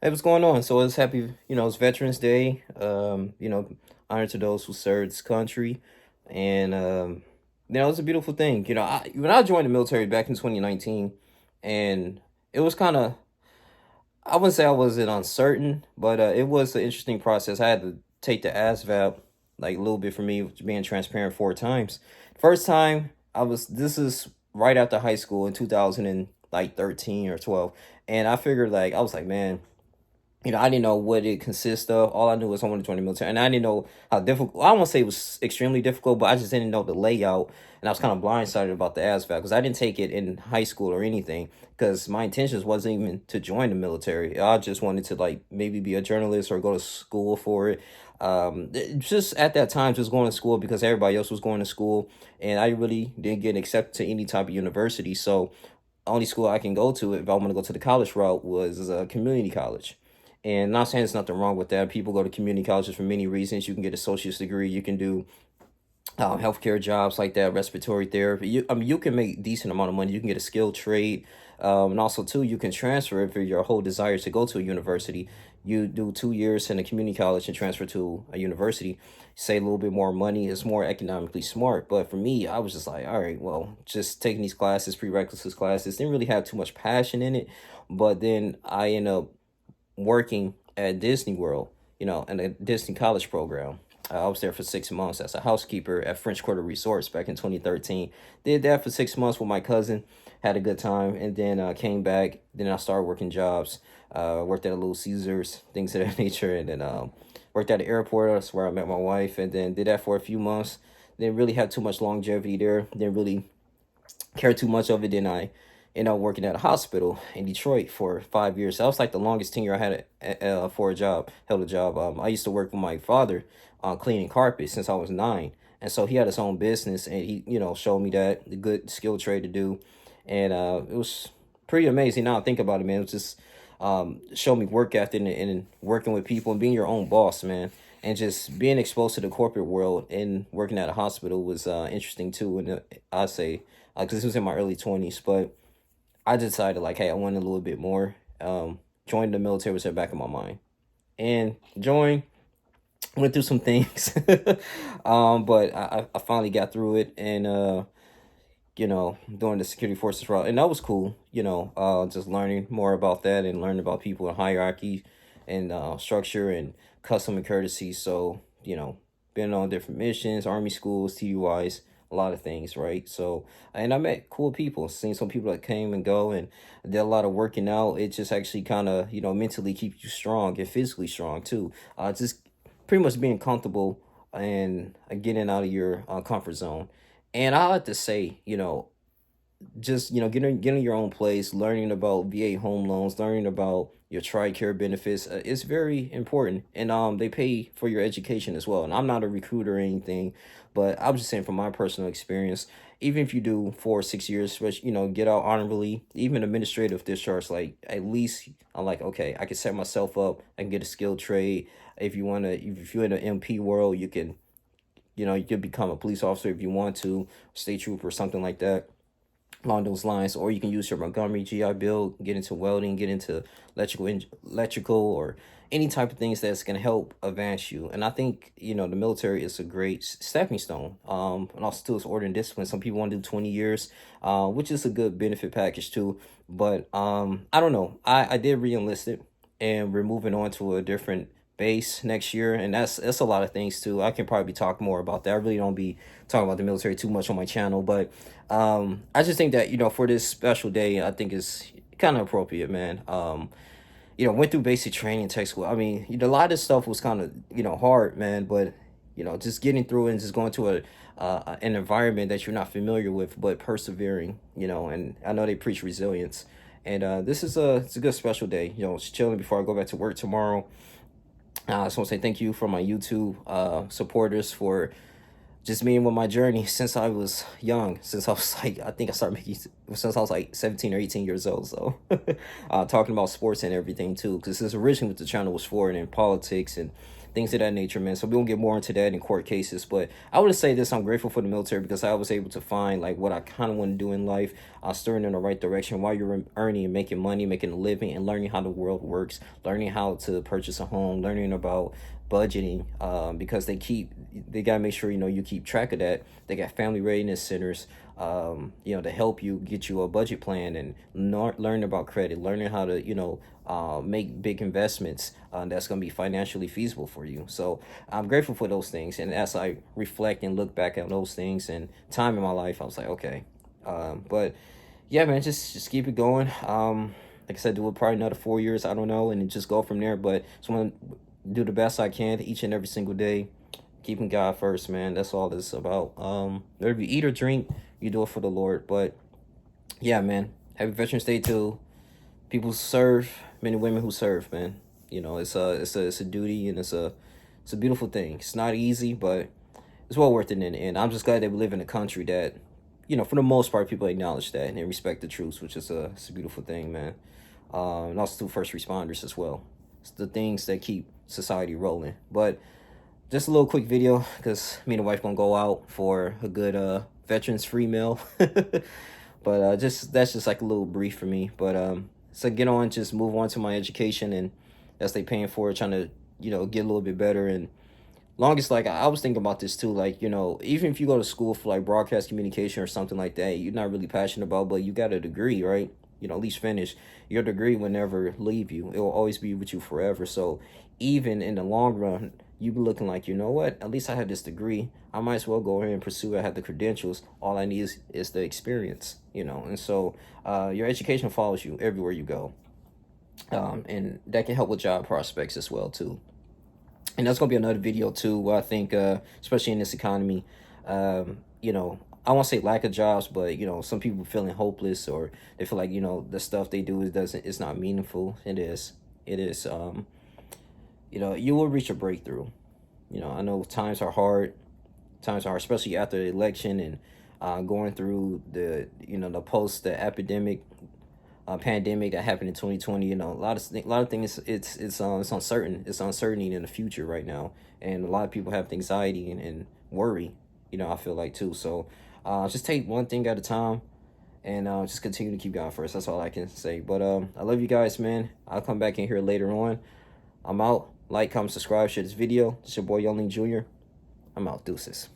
Hey, what's going on? So it's happy, it's Veterans Day. Honor to those who served this country, and it's a beautiful thing. When I joined the military back in 2019, and it was kind of, I wouldn't say I wasn't uncertain, but it was an interesting process. I had to take the ASVAB, like a little bit for me, being transparent, 4 times. First time this is right after high school in 2013 or 12, and I figured I was like, man, I didn't know what it consists of. All I knew was I wanted to join the military, and I didn't know how difficult. I don't want to say it was extremely difficult, but I just didn't know the layout, and I was kind of blindsided about the ASVAB because I didn't take it in high school or anything. Because my intentions wasn't even to join the military. I just wanted to maybe be a journalist or go to school for it. Just at that time, just going to school because everybody else was going to school, and I really didn't get accepted to any type of university. So only school I can go to if I want to go to the college route was a community college. And not saying there's nothing wrong with that. People go to community colleges for many reasons. You can get an associate's degree. You can do healthcare jobs like that, respiratory therapy. You can make decent amount of money. You can get a skilled trade, and also too, you can transfer if your whole desire to go to a university. You do 2 years in a community college and transfer to a university. Save a little bit more money. It's more economically smart. But for me, I was just like, all right, well, just taking these classes, prerequisites classes, didn't really have too much passion in it. But then I ended up working at Disney World, in a Disney college program. I was there for 6 months as a housekeeper at French Quarter Resorts back in 2013. Did that for 6 months with my cousin, had a good time, and then came back. Then I started working jobs. Worked at a Little Caesars, things of that nature, and then worked at the airport. That's where I met my wife, and then did that for a few months. Didn't really have too much longevity there. Didn't really care too much of it. Then I ended up working at a hospital in Detroit for 5 years. That was like the longest tenure I had for a job, held a job. I used to work with my father on cleaning carpet since I was 9. And so he had his own business and he, showed me that the good skill trade to do. And it was pretty amazing. Now I think about it, man. It was just show me work ethic and working with people and being your own boss, man. And just being exposed to the corporate world and working at a hospital was interesting too. And I say, because this was in my early 20s, but I decided hey, I wanted a little bit more. Joined the military was at the back of my mind, and joined. Went through some things, but I finally got through it, and doing the security forces route, and that was cool. Just learning more about that and learning about people in hierarchy, and structure and custom and courtesy. So been on different missions, army schools, TUIs, a lot of things, right? So, and I met cool people, seen some people that came and go, and did a lot of working out. It just actually kind of mentally keeps you strong and physically strong too. Just pretty much being comfortable and getting out of your comfort zone. And I like to say, just getting your own place, learning about VA home loans, learning about your TRICARE benefits is very important, and they pay for your education as well. And I'm not a recruiter or anything, but I was just saying from my personal experience, even if you do 4 or 6 years, but get out honorably, even administrative discharge, like at least I'm like, okay, I can set myself up and get a skilled trade. If you want to, if you're in the MP world, you can, you could become a police officer if you want to, state trooper or something like that along those lines, or you can use your Montgomery GI Bill, get into welding, get into electrical, or any type of things that's gonna help advance you. And I think the military is a great stepping stone. And also too, it's order and discipline. Some people want to do 20 years, which is a good benefit package too. But I don't know. I did re-enlist it, and we're moving on to a different base next year, and that's a lot of things too. I can probably talk more about that. I really don't be talking about the military too much on my channel, but I just think that for this special day, I think it's kind of appropriate, man. Went through basic training tech school. I mean, a lot of this stuff was kind of hard, man, but just getting through it and just going to a an environment that you're not familiar with, but persevering, and I know they preach resilience. And this is it's a good special day. Just chilling before I go back to work tomorrow. I just want to say thank you for my YouTube supporters for just me and with my journey since I was young. Since I was I think I started making since I was like 17 or 18 years old. So, talking about sports and everything too, because this originally what the channel was for, and in politics and things of that nature, man. So we won't get more into that in court cases. But I would say this: I'm grateful for the military because I was able to find like what I kind of want to do in life. Steering in the right direction while you're earning and making money, making a living, and learning how the world works, learning how to purchase a home, learning about budgeting, because they gotta make sure you keep track of that. They got family readiness centers, to help you get you a budget plan and learn about credit, learning how to make big investments that's gonna be financially feasible for you. So I'm grateful for those things, and as I reflect and look back at those things and time in my life, I was like, okay, but yeah, man, just keep it going. Like I said, do it probably another 4 years, I don't know, and then just go from there. But just want to do the best I can each and every single day, keeping God first, man. That's all this is about. Whether you eat or drink, you do it for the Lord. But yeah, man, happy Veterans Day to people who serve, men and women who serve, man. It's a duty, and it's a beautiful thing. It's not easy, but it's well worth it in the end. I'm just glad that we live in a country that, for the most part, people acknowledge that and respect the troops, which is it's a beautiful thing, man. And also to first responders as well. It's the things that keep society rolling. But just a little quick video because me and the wife gonna go out for a good veterans free meal. But that's just like a little brief for me. But so just move on to my education, and that's they paying for it, trying to get a little bit better. And longest, like I was thinking about this too, like even if you go to school for like broadcast communication or something like that, you're not really passionate about, but you got a degree, right? At least finish. Your degree will never leave you. It will always be with you forever. So even in the long run, you be looking like, what? At least I have this degree. I might as well go ahead and pursue it. I have the credentials. All I need is the experience, And so your education follows you everywhere you go. And that can help with job prospects as well, too. And that's going to be another video, too, I think, especially in this economy, I won't say lack of jobs, but some people feeling hopeless, or they feel like the stuff they do it's not meaningful. It is. You will reach a breakthrough. I know times are hard, especially after the election, and going through the post the epidemic pandemic that happened in 2020. A lot of things, it's uncertain. It's uncertainty in the future right now, and a lot of people have anxiety and worry. I feel like too. So just take one thing at a time, and just continue to keep going first. That's all I can say. But I love you guys, man. I'll come back in here later on. I'm out. Like, comment, subscribe, share this video. It's your boy Youngling Jr. I'm out. Deuces.